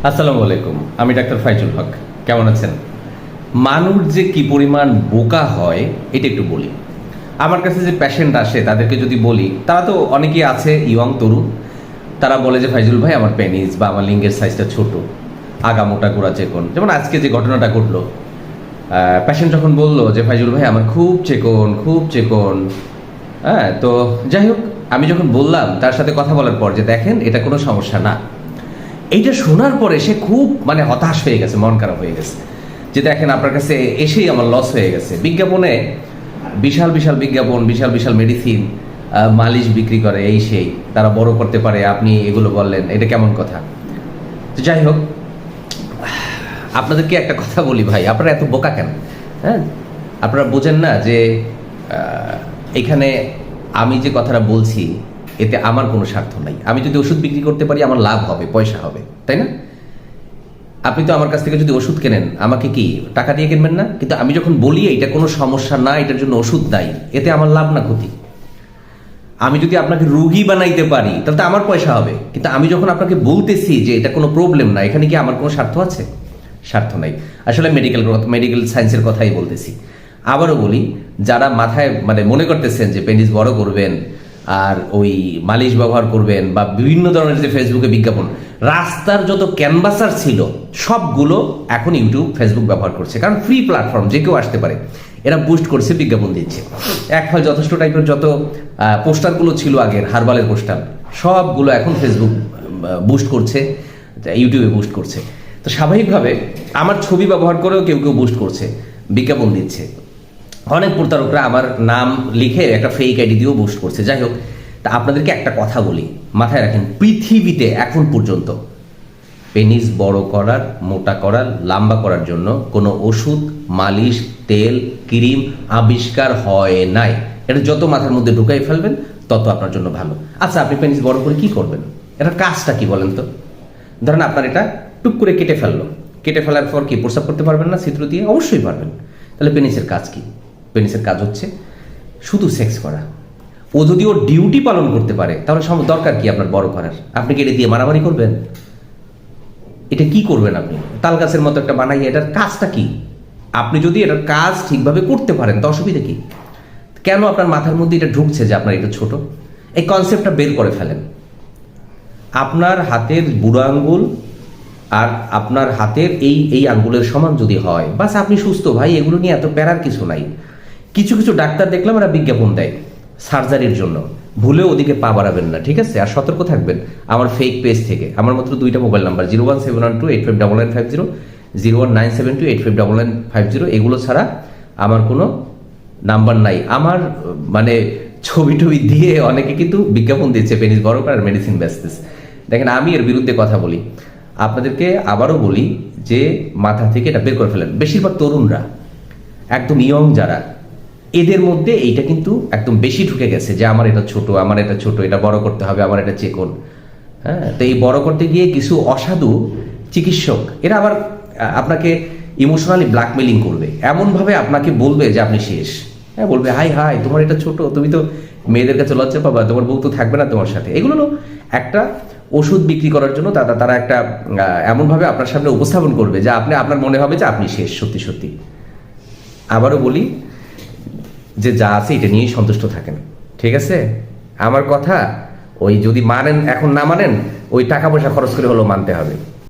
আসসালামু আলাইকুম, আমি ডাক্তার ফাইজুল হক। কেমন আছেন? মানুষ যে কি পরিমাণ বোকা হয় এটা একটু বলি। আমার কাছে যে পেশেন্ট আসে তাদেরকে যদি বলি, তারা তো অনেকেই আছে ইয়ং তরুণ, তারা বলে যে ফাইজুল ভাই আমার পেনিস বা আমার লিঙ্গের সাইজটা ছোট, আগা মোটা গোড়া চেকন। যেমন আজকে যে ঘটনাটা ঘটলো, পেশেন্ট যখন বললো যে ফাইজুল ভাই আমার খুব চেকন খুব চেকন, হ্যাঁ, তো যাই হোক, আমি যখন বললাম তার সাথে কথা বলার পর যে দেখেন এটা কোনো সমস্যা না, এইটা শোনার পরে সে খুব হতাশ হয়ে গেছে, মন খারাপ হয়ে গেছে যে দেখেন আপনার কাছে এসেই আমার লস হয়ে গেছে। বিজ্ঞাপনে বিশাল বিশাল বিজ্ঞাপন, বিশাল বিশাল মেডিসিন, মালিশ বিক্রি করে, এই সেই, তারা বড় করতে পারে, আপনি এগুলো বললেন, এটা কেমন কথা? তো যাই হোক, আপনাদেরকে একটা কথা বলি ভাই, আপনারা এত বোকা কেন? হ্যাঁ, আপনারা বোঝেন না যে এখানে আমি যে কথাটা বলছি এতে আমার কোনো স্বার্থ নাই। আমি যদি ওষুধ বিক্রি করতে পারি আমার লাভ হবে, পয়সা হবে, তাই না? আপনি তো আমার কাছ থেকে যদি ওষুধ কেনেন আমাকে কি টাকা দিয়ে কিনবেন না? কিন্তু আমি যখন বলি এটা কোনো সমস্যা না, এটার জন্য ওষুধ নাই, এতে আমার লাভ না ক্ষতি? আমি যদি আপনাকে রোগী বানাইতে পারি তাহলে তো আমার পয়সা হবে, কিন্তু আমি যখন আপনাকে বলতেছি যে এটা কোনো প্রবলেম না, এখানে কি আমার কোনো স্বার্থ আছে? স্বার্থ নাই। আসলে মেডিকেল সায়েন্সের কথাই বলতেছি। আবারও বলি, যারা মাথায় মনে করতেছেন যে পেনিস বড় করবেন আর ওই মালিশ ব্যবহার করবেন বা বিভিন্ন ধরনের যে ফেসবুকে বিজ্ঞাপন, রাস্তার যত ক্যানভাসার ছিল সবগুলো এখন ইউটিউব ফেসবুক ব্যবহার করছে, কারণ ফ্রি প্ল্যাটফর্ম, যে কেউ আসতে পারে। এরা বুস্ট করছে, বিজ্ঞাপন দিচ্ছে। এক ফল যথেষ্ট টাইপের যত পোস্টারগুলো ছিল আগের হারবালের পোস্টার, সবগুলো এখন ফেসবুক বুস্ট করছে, ইউটিউবে বুস্ট করছে। তো স্বাভাবিকভাবে আমার ছবি ব্যবহার করেও কেউ কেউ বুস্ট করছে, বিজ্ঞাপন দিচ্ছে। অনেক প্রতারকরা আমার নাম লিখে একটা ফেক আইডি দিয়েও বুস্ট করছে। যাই হোক, তা আপনাদেরকে একটা কথা বলি, মাথায় রাখেন, পৃথিবীতে এখন পর্যন্ত পেনিস বড় করার, মোটা করার, লম্বা করার জন্য কোনো ওষুধ, মালিশ, তেল, ক্রিম আবিষ্কার হয় নাই। এটা যত মাথার মধ্যে ঢুকাই ফেলবেন তত আপনার জন্য ভালো। আচ্ছা, আপনি পেনিস বড় করে কি করবেন? এটার কাজটা কি বলেন তো? ধরেন আপনার এটা টুক করে কেটে ফেললো, কেটে ফেলার পর কি প্রস্রাব করতে পারবেন না ছিদ্র দিয়ে? অবশ্যই পারবেন। তাহলে পেনিসের কাজ কি? পেনিসের কাজ হচ্ছে শুধু সেক্স করা। ও যদি ওর ডিউটি পালন করতে পারে তাহলে দরকার কি আপনার বড় করার? আপনি কি এটা দিয়ে মারামারি করবেন? এটা কি করবেন আপনি? তাল গাছের মতো একটা বানাই, এটার কাজটা কি? আপনি যদি এটার কাজ ঠিকভাবে করতে পারেন তো অসুবিধা কি? কেন আপনার মাথার মধ্যে এটা ঢুকছে যে আপনার এটা ছোট? এই কনসেপ্টটা বের করে ফেলেন। আপনার হাতের বুড়ো আঙ্গুল আর আপনার হাতের এই আঙ্গুলের সমান যদি হয়, বাস আপনি সুস্থ ভাই। এগুলো নিয়ে এত প্যারার কিছু নাই। কিছু কিছু ডাক্তার দেখলাম এরা বিজ্ঞাপন দেয় সার্জারির জন্য, ভুলেও ওদিকে পা বাড়াবেন না, ঠিক আছে? আর সতর্ক থাকবেন আমার ফেক পেজ থেকে। আমার মাত্র দুইটা মোবাইল নাম্বার, 01712859950, 01972859950। এগুলো ছাড়া আমার কোনো নাম্বার নাই। আমার ছবি টবি দিয়ে অনেকে কিন্তু বিজ্ঞাপন দিচ্ছে পেনিস বড় করার মেডিসিন বেচতেছে। দেখেন, আমি এর বিরুদ্ধে কথা বলি। আপনাদেরকে আবারও বলি যে মাথা থেকে এটা বের করে ফেলেন। বেশিরভাগ তরুণরা, একদম ইয়ং যারা, এদের মধ্যে এইটা কিন্তু একদম বেশি ঢুকে গেছে যে আমার এটা ছোট, আমার এটা ছোট, এটা বড় করতে হবে, আমার এটা চেকন। হ্যাঁ, তো এই বড় করতে গিয়ে কিছু অসাধু চিকিৎসক এরা আবার আপনাকে ইমোশনালি ব্ল্যাকমেলিং করবে, এমনভাবে আপনাকে বলবে যে আপনি শেষ। হ্যাঁ, বলবে হাই হাই তোমার এটা ছোট, তুমি তো মেয়েদের কাছে লজ্জা পাবা, তোমার বউ তো থাকবে না তোমার সাথে। এগুলো হলো একটা ওষুধ বিক্রি করার জন্য তারা একটা এমনভাবে আপনার সামনে উপস্থাপন করবে যে আপনার মনে হবে যে আপনি শেষ, সত্যি সত্যি। আবারও বলি যে যা আছে এটা নিয়েই সন্তুষ্ট থাকেন, ঠিক আছে? আমার কথা ওই যদি মানেন, এখন না মানেন, ওই টাকা পয়সা খরচ করে হলেও মানতে হবে।